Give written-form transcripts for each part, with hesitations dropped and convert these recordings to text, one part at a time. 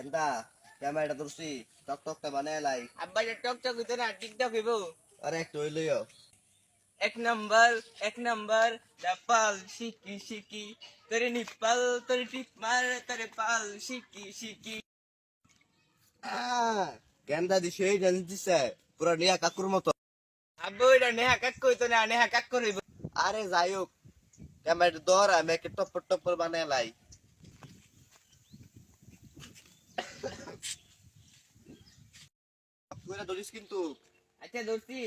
কেনটা ক্যামেরাটা ধরছি টকটকটা বানায় লাই। আব্বা এটা টকটক হইতো না টিকটক হইব। আরে একটু হইলইও। এক নাম্বার ডাপাল শিকি শিকি তোরে নিপাল তোরে টিপ মার তোরে পাল শিকি শিকি। কেনটা দিছে এই জানি দিছে পুরা নিয়া কাকুর মতো। আব্বা ওইটা নেহা কাক কইতো না নেহা কাক করিব। আরে যাই হোক ক্যামেরাটা ধর আমি একটা টপ্পর টপ্পর বানায় লাই। পুরা ধরিস কিন্তু। আচ্ছা ধরছি।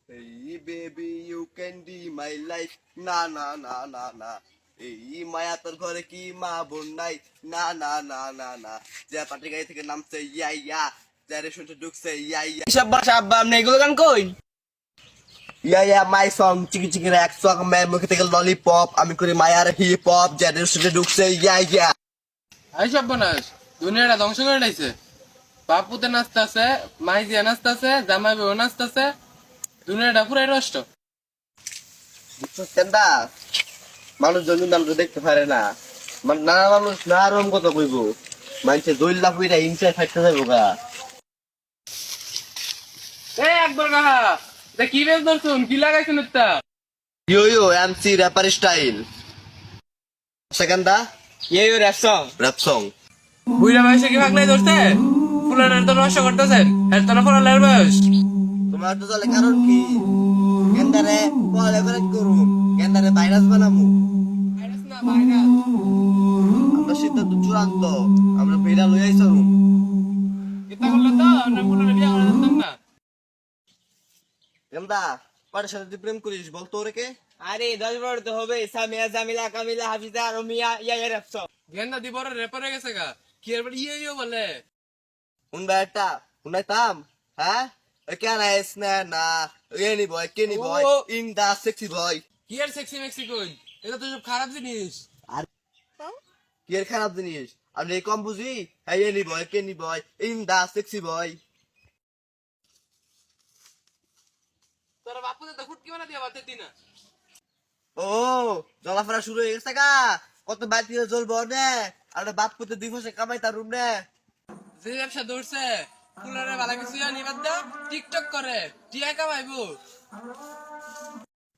এই baby you can be my life. না না না না না এই মায়া তোর ঘরে কি মা বোন নাই। না না না না না যে পাটি গাড়ি থেকে নামছে ইয়া ইয়া যে রেস্টুরেন্টে ঢুকছে ইয়া ইয়া এসব ভাষা আব্বা আপনি এগুলো গান কই? ইয়া ইয়া মাই সং চিকি চিকি এক সং ম্যান মুখে থেকে ললিপপ আমি করি মায়ার হিপ হপ যে রেস্টুরেন্টে ঢুকছে ইয়া ইয়া। এই সব বনাস দুনিয়াটা ধ্বংস করে নাইছে। বাপুতে নাচতেছে, মাই দিয়া নাচতেছে, জামাই বউ নাচতেছে, দুনিয়াটা পুরাই নষ্ট। বুঝছো কেনটা মানুষ জমি মানুষ দেখতে পারে না মানে নানা মানুষ না রকম কথা কইব মানুষে দইল্লা পুইরা হিংসায় ফাইটতে যাইব গা। এই একবার কাহা এটা কি বেশ ধরছুন, কি লাগাইছেন এটা? ইয়ো ইয়ো এমসি র্যাপার স্টাইল সেকেন্ডা ইয়ে রেসং র্যাপ সং। বুইরা বয়সে কি ভাগলাই ধরছে? ফুলানের তো নষ্ট করতেছেন, এর তো না ফুলানের বয়স। তোমার তো চলে কারণ কি কেন্দারে কোলাবরেট করু কেন্দারে ভাইরাস বানামু। ভাইরাস না ভাইরাস। আমরা সিদ্ধান্ত চূড়ান্ত আমরা পেরা লই আইছারু। এটা করলে তো আমরা ফুলানের বিয়া করে দিতাম না। কেন্দা কার সাথে তুই প্রেম করিস বল তো রে কে? আরে 10 বড় তো হবে সামিয়া জামিলা কামিলা হাফিজা রুমিয়া ইয়া ইয়া রেসং। গেন্দা দি বড় রেপারে গেছে গা, কি এর বড় ইয়ে বলে। উনবা একটা উনাইতাম হ্যাঁ কে না এস না না এনি বয় কেনি বয় ও। In the sexy boy. কি এর সেক্সি মেক্সি কই? এটা তো সব খারাপ জিনিস। আর কি এর খারাপ জিনিস আপনি কম বুঝি হ্যাঁ এনি বয় কেনি boy in the sexy boy. তোর বাপুতে তো ফুটকি বানা দিয়া বাতে দিনা। ও জলাফেরা শুরু হয়ে গেছে গা কত বাতি জ্বলবো নে আর বাপ পুতে দুই বছর কামাই তার রুম নে। যে ব্যবসা ধরছে ফুলারে ভালো কিছু জানি বাদ দাও, টিকটক করে টিয়া কামাইবো।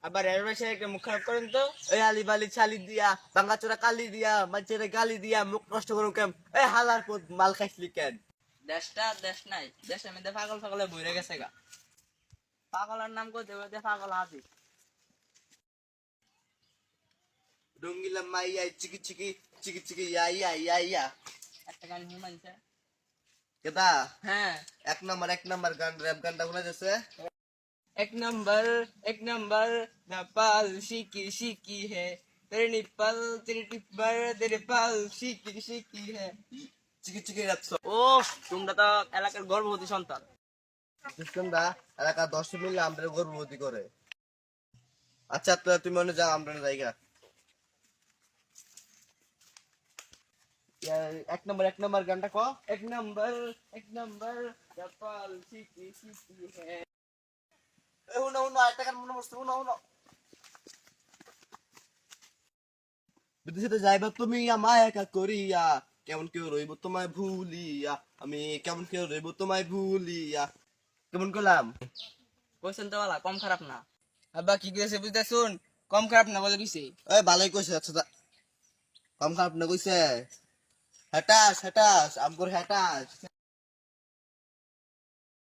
আবার এর ভাষায় একটা মুখ খারাপ করেন তো। এই আলি বালি ছালি দিয়া বাঙ্গা চোরা কালি দিয়া মাঝে গালি দিয়া মুখ নষ্ট করুন কেম এই হালার পর মাল খাইছলি কেন? দেশটা দেশ নাই দেশের মধ্যে পাগল পাগলে বইরে গেছে গা। পাগলের নাম কই দেবে পাগল হাতি। ডঙ্গিলা মাইয়া চিকি চিকি চিকি চিকি ইয়া ইয়া ইয়া ইয়া। একটা গান হুমাইছে। কেদা হ্যাঁ এক নাম্বার গান র‍্যাপ গানটা শোনা যাচ্ছে। एक नंबर नेपाल शिकी शिकी है तेरे निपल तेरे टिप्पर तेरे पाल शिकी शिकी है। চিকি চিকি র‍্যাপ সং। ও তোমরা তো এলাকার গর্ভবতী সন্তান। সিস্টেমটা এলাকা 10 মিলে আমরা গর্ভবতী করে। আচ্ছা তো তুমি মনে যাও আমরা জায়গা এক নম্বর গানটা ক। एक नंबर नेपाल शिकी शिकी है। এ হুনো হুনো একটা গান মনে পড়ছে হুনো হুনো। বিদেশে যাইবা তুমি আমায় একা করিয়া কেমন কেউ রইব তোমায় ভুলিয়া আমি কেমন কেউ রইব তোমায় ভুলিয়া। কেমন করলাম? কোশ্চেন তো वाला কম খারাপ না। আব্বা কি কইছে বুঝতে শুন কম খারাপ না বলে কইছে। এই ভালোই কইছে আচ্ছা কম খারাপ না কইছে। হ্যাটাস হ্যাটাস আমগর হ্যাটাস।